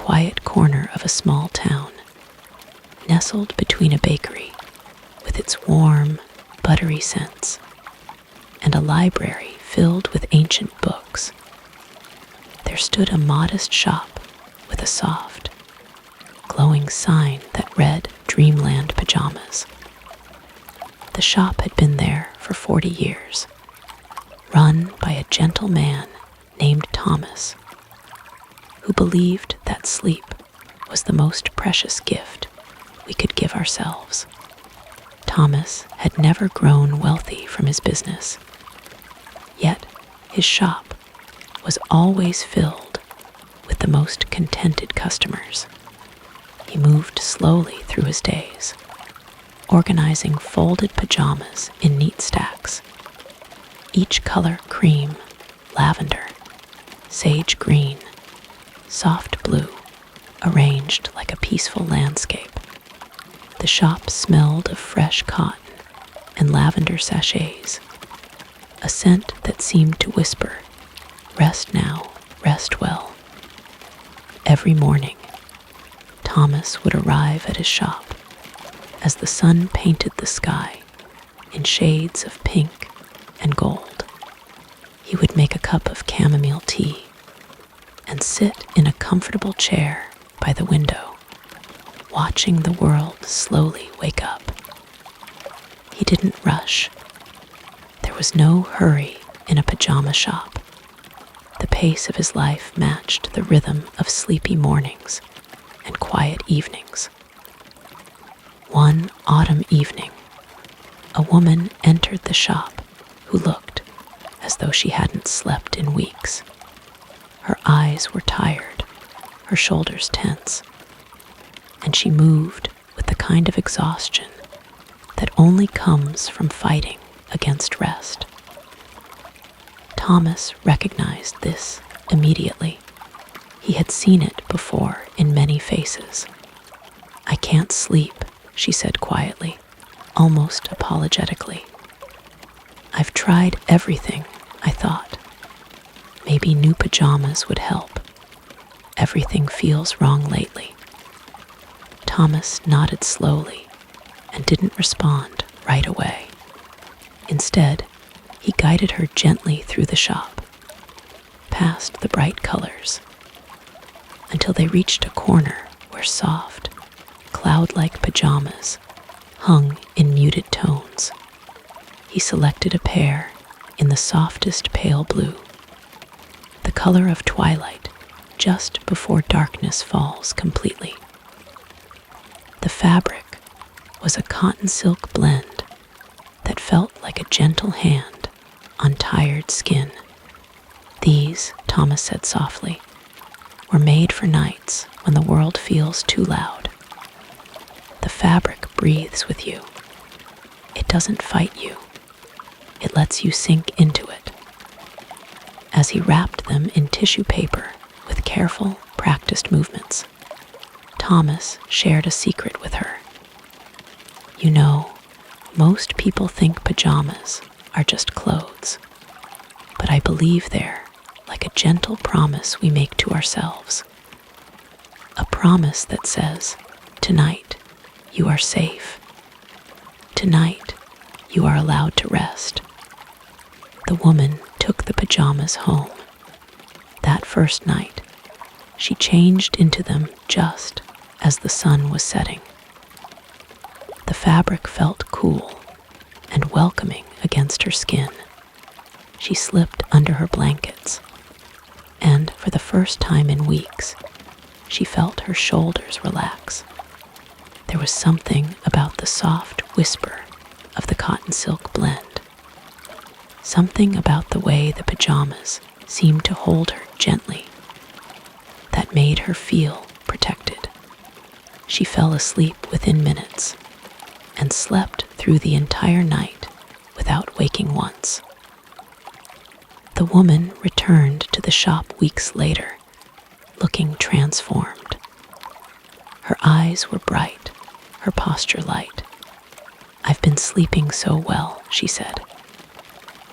quiet corner of a small town, nestled between a bakery with its warm, buttery scents and a library filled with ancient books, there stood a modest shop with a soft, glowing sign that read Dreamland Pajamas. The shop had been there for 40 years, run by a gentle man named Thomas, who believed that sleep was the most precious gift we could give ourselves. Thomas had never grown wealthy from his business, yet his shop was always filled with the most contented customers. He moved slowly through his days, organizing folded pajamas in neat stacks, each color cream, lavender, sage green, soft blue, arranged like a peaceful landscape. The shop smelled of fresh cotton and lavender sachets, a scent that seemed to whisper, "Rest now, rest well." Every morning, Thomas would arrive at his shop as the sun painted the sky in shades of pink and gold. He would make a cup of chamomile tea and sit in a comfortable chair by the window, watching the world slowly wake up. He didn't rush. There was no hurry in a pajama shop. The pace of his life matched the rhythm of sleepy mornings and quiet evenings. One autumn evening, a woman entered the shop who looked as though she hadn't slept in weeks. Her eyes were tired, her shoulders tense, and she moved with the kind of exhaustion that only comes from fighting against rest. Thomas recognized this immediately. He had seen it before in many faces. "I can't sleep," she said quietly, almost apologetically. "I've tried everything," I thought. Maybe new pajamas would help. Everything feels wrong lately. Thomas nodded slowly and didn't respond right away. Instead, he guided her gently through the shop, past the bright colors, until they reached a corner where soft, cloud-like pajamas hung in muted tones. He selected a pair in the softest pale blue, the color of twilight just before darkness falls completely. The fabric was a cotton silk blend that felt like a gentle hand on tired skin. "These," Thomas said softly, "were made for nights when the world feels too loud. The fabric breathes with you. It doesn't fight you. It lets you sink into it." As he wrapped them in tissue paper with careful, practiced movements, Thomas shared a secret with her. "You know, most people think pajamas are just clothes, but I believe they're like a gentle promise we make to ourselves. A promise that says, tonight, you are safe. Tonight, you are allowed to rest." The woman took the pajamas home. That first night, she changed into them just as the sun was setting. The fabric felt cool and welcoming against her skin. She slipped under her blankets, and for the first time in weeks, she felt her shoulders relax. There was something about the soft whisper of the cotton silk blend, something about the way the pajamas seemed to hold her gently, that made her feel protected. She fell asleep within minutes and slept through the entire night without waking once. The woman returned to the shop weeks later, looking transformed. Her eyes were bright, her posture light. "I've been sleeping so well," she said.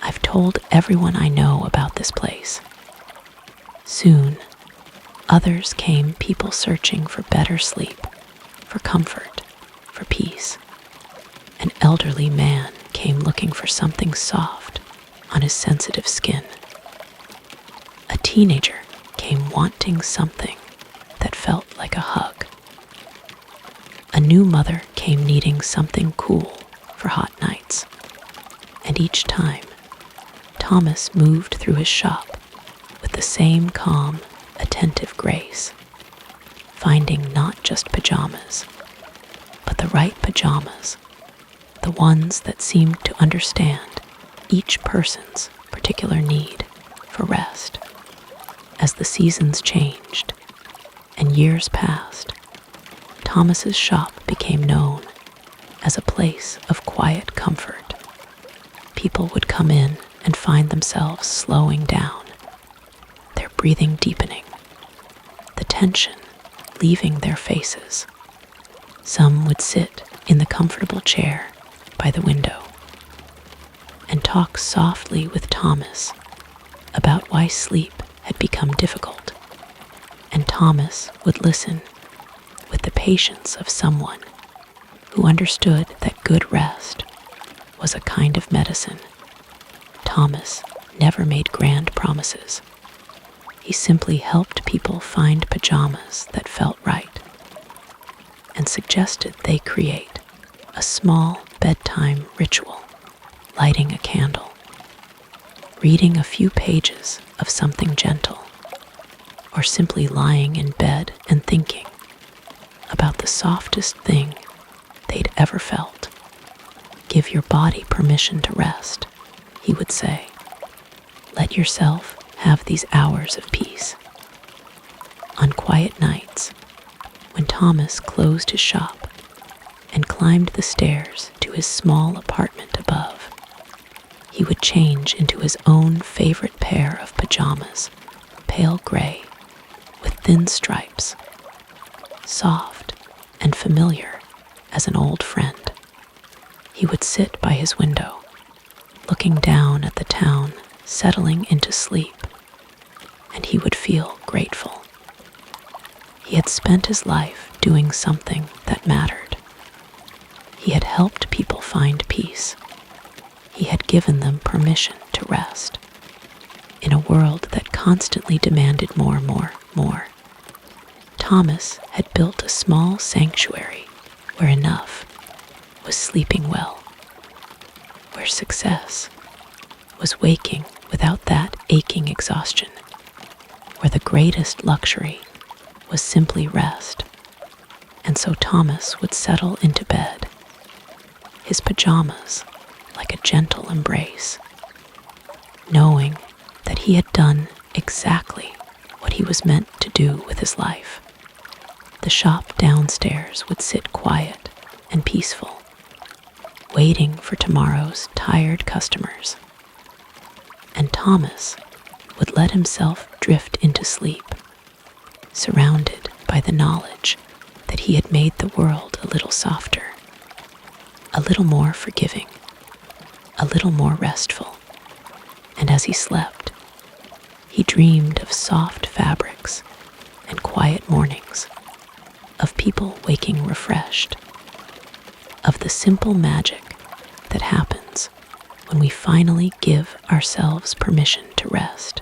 "I've told everyone I know about this place. Soon, Others came people searching for better sleep, for comfort, for peace. An elderly man came looking for something soft on his sensitive skin. A teenager came wanting something that felt like a hug. A new mother came needing something cool for hot nights. And each time, Thomas moved through his shop with the same calm, attentive grace, finding not just pajamas, but the right pajamas, the ones that seemed to understand each person's particular need for rest. As the seasons changed and years passed, Thomas's shop became known as a place of quiet comfort. People would come in and find themselves slowing down, their breathing deepening, the tension leaving their faces. Some would sit in the comfortable chair by the window and talk softly with Thomas about why sleep had become difficult, and Thomas would listen with the patience of someone who understood that good rest was a kind of medicine. Thomas never made grand promises. He simply helped people find pajamas that felt right and suggested they create a small bedtime ritual, lighting a candle, reading a few pages of something gentle, or simply lying in bed and thinking about the softest thing they'd ever felt. Give your body permission to rest, he would say. Let yourself have these hours of peace. On quiet nights, when Thomas closed his shop and climbed the stairs to his small apartment above, he would change into his own favorite pair of pajamas, pale gray with thin stripes, soft and familiar as an old friend. He would sit by his window, looking down at the town settling into sleep, and he would feel grateful. He had spent his life doing something that mattered. He had helped people find peace. He had given them permission to rest in a world that constantly demanded more. Thomas had built a small sanctuary where enough was sleeping well, where success was waking without that aching exhaustion, where the greatest luxury was simply rest. And so Thomas would settle into bed, his pajamas like a gentle embrace, knowing that he had done exactly what he was meant to do with his life. The shop downstairs would sit quiet and peaceful, waiting for tomorrow's tired customers. And Thomas would let himself drift into sleep, surrounded by the knowledge that he had made the world a little softer, a little more forgiving, a little more restful. And as he slept, he dreamed of soft fabrics and quiet mornings, of people waking refreshed, of the simple magic that happens when we finally give ourselves permission to rest.